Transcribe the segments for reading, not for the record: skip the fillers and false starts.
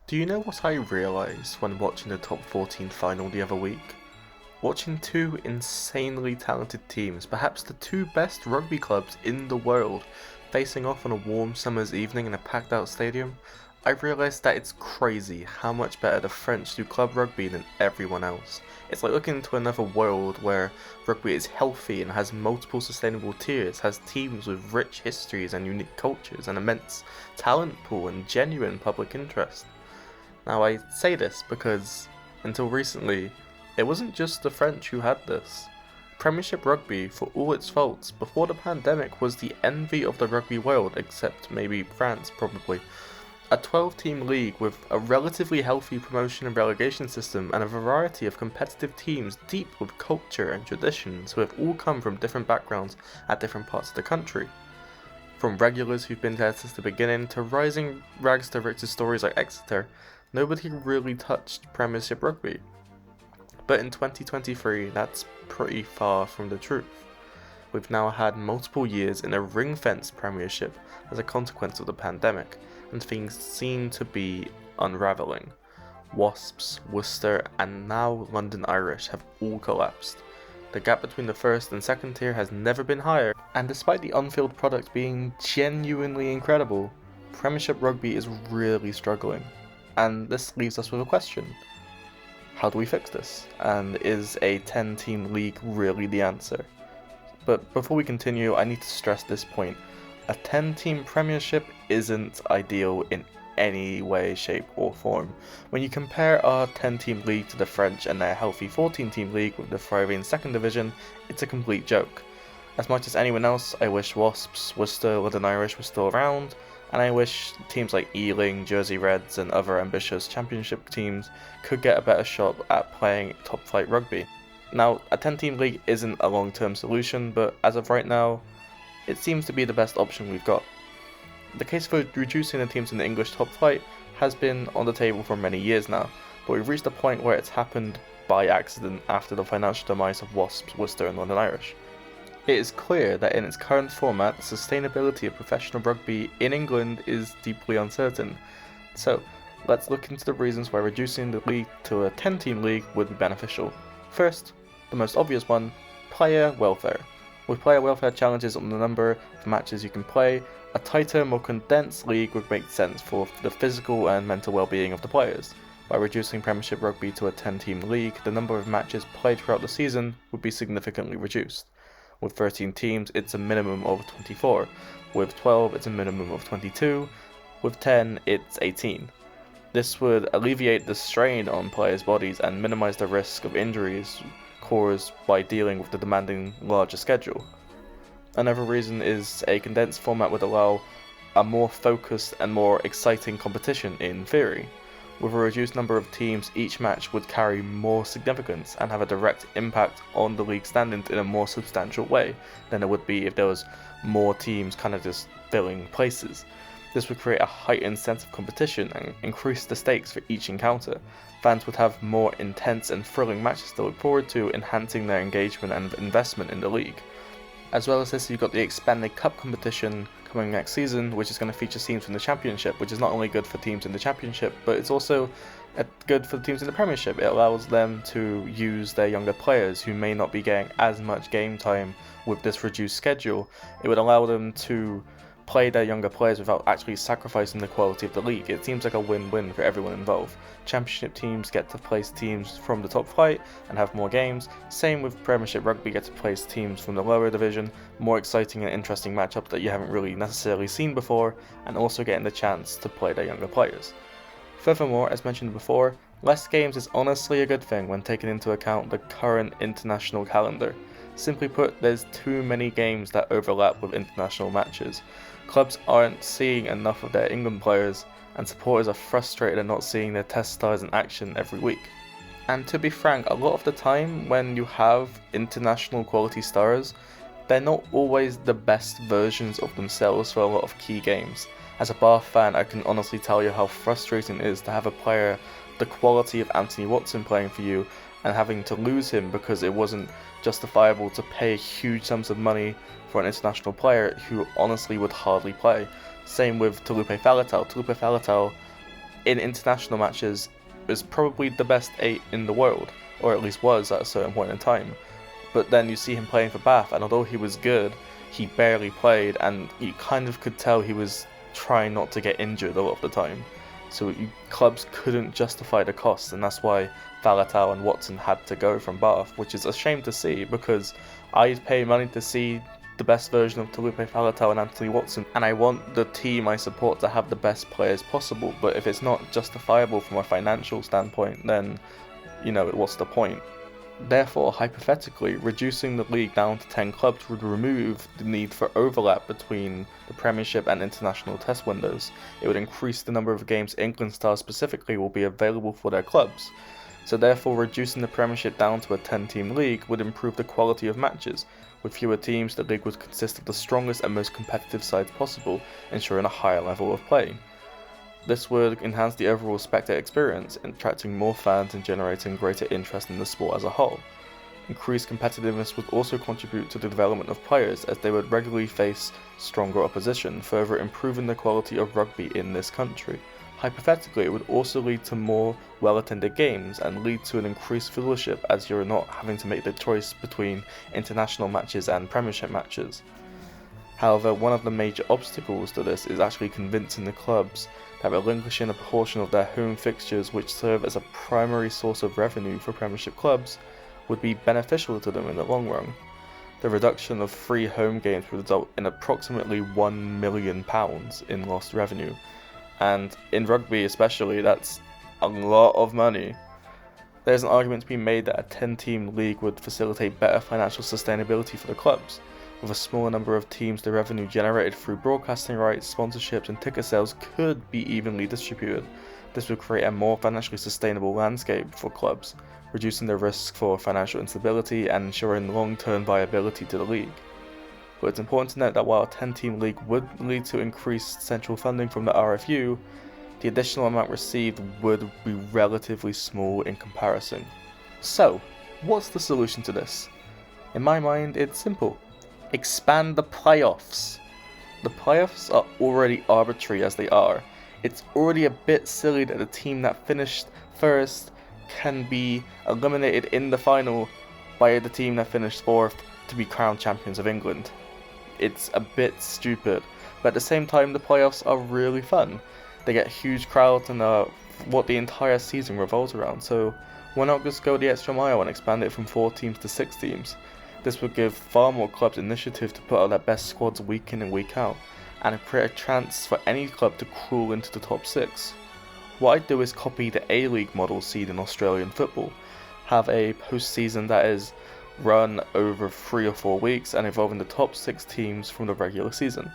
Do you know what I realised when watching the top 14 final the other week? Watching two insanely talented teams, perhaps the two best rugby clubs in the world, facing off on a warm summer's evening in a packed out stadium, I realised that it's crazy how much better the French do club rugby than everyone else. It's like looking into another world where rugby is healthy and has multiple sustainable tiers, has teams with rich histories and unique cultures, an immense talent pool and genuine public interest. Now I say this because, until recently, it wasn't just the French who had this. Premiership Rugby, for all its faults, before the pandemic was the envy of the rugby world, except maybe France probably. A 12-team league with a relatively healthy promotion and relegation system and a variety of competitive teams deep with culture and traditions who have all come from different backgrounds at different parts of the country. From regulars who've been there since the beginning to rising rags to riches stories like Exeter, nobody really touched Premiership Rugby. But in 2023, that's pretty far from the truth. We've now had multiple years in a ring-fenced Premiership as a consequence of the pandemic, and things seem to be unravelling. Wasps, Worcester, and now London Irish have all collapsed. The gap between the first and second tier has never been higher, and despite the on-field product being genuinely incredible, Premiership Rugby is really struggling. And this leaves us with a question. How do we fix this? And is a 10-team league really the answer? But before we continue, I need to stress this point. A 10-team Premiership isn't ideal in any way, shape or form. When you compare our 10-team league to the French and their healthy 14-team league with the thriving second division, it's a complete joke. As much as anyone else, I wish Wasps, Worcester, London Irish were still around, and I wish teams like Ealing, Jersey Reds and other ambitious championship teams could get a better shot at playing top flight rugby. Now, a 10-team league isn't a long-term solution, but as of right now, it seems to be the best option we've got. The case for reducing the teams in the English top flight has been on the table for many years now, but we've reached a point where it's happened by accident after the financial demise of Wasps, Worcester and London Irish. It is clear that in its current format, the sustainability of professional rugby in England is deeply uncertain. So, let's look into the reasons why reducing the league to a 10-team league would be beneficial. First, the most obvious one, player welfare. With player welfare challenges on the number of matches you can play, a tighter, more condensed league would make sense for the physical and mental well-being of the players. By reducing Premiership Rugby to a 10-team league, the number of matches played throughout the season would be significantly reduced. With 13 teams, it's a minimum of 24. With 12, it's a minimum of 22. With 10, it's 18. This would alleviate the strain on players' bodies and minimize the risk of injuries caused by dealing with the demanding larger schedule. Another reason is a condensed format would allow a more focused and more exciting competition in theory. With a reduced number of teams, each match would carry more significance and have a direct impact on the league standings in a more substantial way than it would be if there was more teams kind of just filling places. This would create a heightened sense of competition and increase the stakes for each encounter. Fans would have more intense and thrilling matches to look forward to, enhancing their engagement and investment in the league. As well as this, you've got the expanded cup competition coming next season, which is going to feature teams from the Championship, which is not only good for teams in the Championship, but it's also good for the teams in the Premiership. It allows them to use their younger players who may not be getting as much game time with this reduced schedule. It would allow them to play their younger players without actually sacrificing the quality of the league. It seems like a win-win for everyone involved. Championship teams get to place teams from the top flight and have more games. Same with Premiership Rugby, get to place teams from the lower division, more exciting and interesting matchups that you haven't really necessarily seen before, and also getting the chance to play their younger players. Furthermore, as mentioned before, less games is honestly a good thing when taking into account the current international calendar. Simply put, there's too many games that overlap with international matches. Clubs aren't seeing enough of their England players, and supporters are frustrated at not seeing their test stars in action every week. And to be frank, a lot of the time when you have international quality stars, they're not always the best versions of themselves for a lot of key games. As a Bath fan, I can honestly tell you how frustrating it is to have a player the quality of Anthony Watson playing for you and having to lose him because it wasn't justifiable to pay huge sums of money for an international player who honestly would hardly play. Same with Taulupe Faletau. Taulupe Faletau in international matches is probably the best 8 in the world, or at least was at a certain point in time. But then you see him playing for Bath, and although he was good, he barely played, and you kind of could tell he was trying not to get injured a lot of the time. So clubs couldn't justify the costs, and that's why Faletau and Watson had to go from Bath, which is a shame to see, because I'd pay money to see the best version of Taulupe Faletau and Anthony Watson, and I want the team I support to have the best players possible. But if it's not justifiable from a financial standpoint, then, what's the point? Therefore, hypothetically, reducing the league down to 10 clubs would remove the need for overlap between the Premiership and international test windows. It would increase the number of games England stars specifically will be available for their clubs. So therefore, reducing the Premiership down to a 10-team league would improve the quality of matches. With fewer teams, the league would consist of the strongest and most competitive sides possible, ensuring a higher level of play. This would enhance the overall spectator experience, attracting more fans and generating greater interest in the sport as a whole. Increased competitiveness would also contribute to the development of players, as they would regularly face stronger opposition, further improving the quality of rugby in this country. Hypothetically, it would also lead to more well-attended games and lead to an increased viewership, as you're not having to make the choice between international matches and Premiership matches. However, one of the major obstacles to this is actually convincing the clubs that relinquishing a portion of their home fixtures, which serve as a primary source of revenue for Premiership clubs, would be beneficial to them in the long run. The reduction of free home games would result in approximately £1 million in lost revenue, and in rugby especially, that's a lot of money. There's an argument to be made that a 10-team league would facilitate better financial sustainability for the clubs. With a smaller number of teams, the revenue generated through broadcasting rights, sponsorships and ticket sales could be evenly distributed. This would create a more financially sustainable landscape for clubs, reducing the risk for financial instability and ensuring long-term viability to the league. But it's important to note that while a 10-team league would lead to increased central funding from the RFU, the additional amount received would be relatively small in comparison. So, what's the solution to this? In my mind, it's simple. Expand the playoffs. The playoffs are already arbitrary as they are. It's already a bit silly that the team that finished first can be eliminated in the final by the team that finished fourth to be crowned champions of England. It's a bit stupid, but at the same time the playoffs are really fun. They get huge crowds and what the entire season revolves around, so why not just go the extra mile and expand it from 4 teams to 6 teams? This would give far more clubs initiative to put out their best squads week in and week out, and create a chance for any club to crawl into the top 6. What I'd do is copy the A-League model seen in Australian football, have a post-season that is run over 3 or 4 weeks and involving the top 6 teams from the regular season.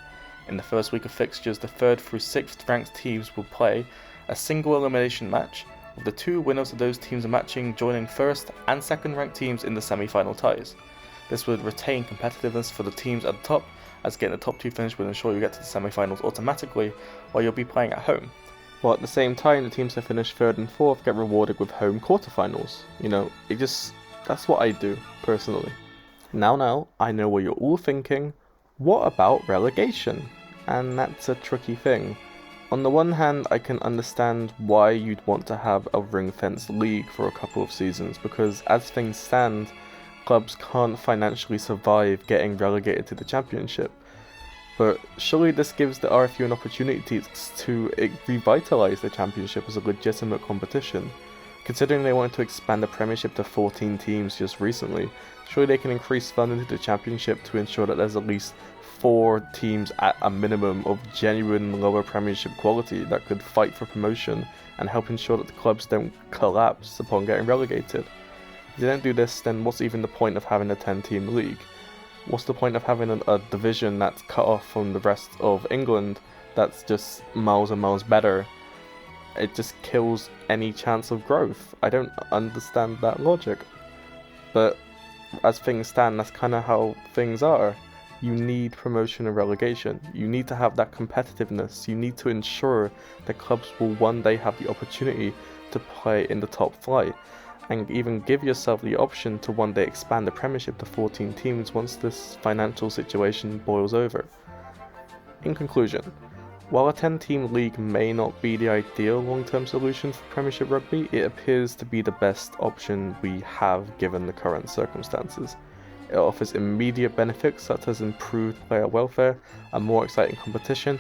In the first week of fixtures, the 3rd through 6th ranked teams will play a single elimination match, with the 2 winners of those teams matching joining 1st and 2nd ranked teams in the semi-final ties. This would retain competitiveness for the teams at the top, as getting the top 2 finish would ensure you get to the semi-finals automatically, while you'll be playing at home. While at the same time, the teams that finish 3rd and 4th get rewarded with home quarterfinals. That's what I do, personally. Now, I know what you're all thinking, what about relegation? And that's a tricky thing. On the one hand, I can understand why you'd want to have a ring-fenced league for a couple of seasons, because as things stand, clubs can't financially survive getting relegated to the Championship. But surely this gives the RFU an opportunity to revitalise the Championship as a legitimate competition. Considering they wanted to expand the Premiership to 14 teams just recently, surely they can increase funding to the Championship to ensure that there's at least 4 teams at a minimum of genuine lower Premiership quality that could fight for promotion and help ensure that the clubs don't collapse upon getting relegated. If they don't do this, then what's even the point of having a 10-team league? What's the point of having a division that's cut off from the rest of England that's just miles and miles better? It just kills any chance of growth. I don't understand that logic. But as things stand, that's kind of how things are. You need promotion and relegation. You need to have that competitiveness. You need to ensure that clubs will one day have the opportunity to play in the top flight, and even give yourself the option to one day expand the Premiership to 14 teams once this financial situation boils over. In conclusion, While a 10-team league may not be the ideal long-term solution for Premiership Rugby, it appears to be the best option we have given the current circumstances. It offers immediate benefits such as improved player welfare, a more exciting competition,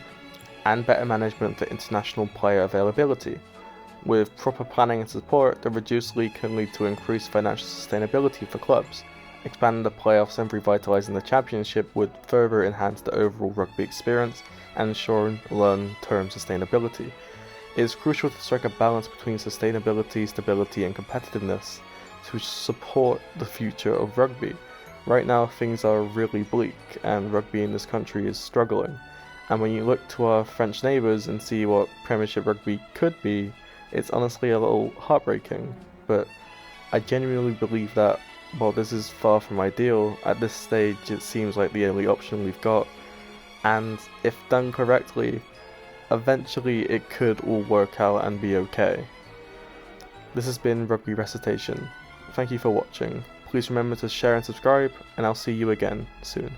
and better management for international player availability. With proper planning and support, the reduced league can lead to increased financial sustainability for clubs. Expanding the playoffs and revitalizing the championship would further enhance the overall rugby experience and ensure long-term sustainability. It is crucial to strike a balance between sustainability, stability, and competitiveness to support the future of rugby. Right now, things are really bleak, and rugby in this country is struggling. And when you look to our French neighbours and see what Premiership Rugby could be, it's honestly a little heartbreaking. But I genuinely believe that while this is far from ideal, at this stage it seems like the only option we've got, and if done correctly, eventually it could all work out and be okay. This has been Rugby Recitation. Thank you for watching. Please remember to share and subscribe, and I'll see you again soon.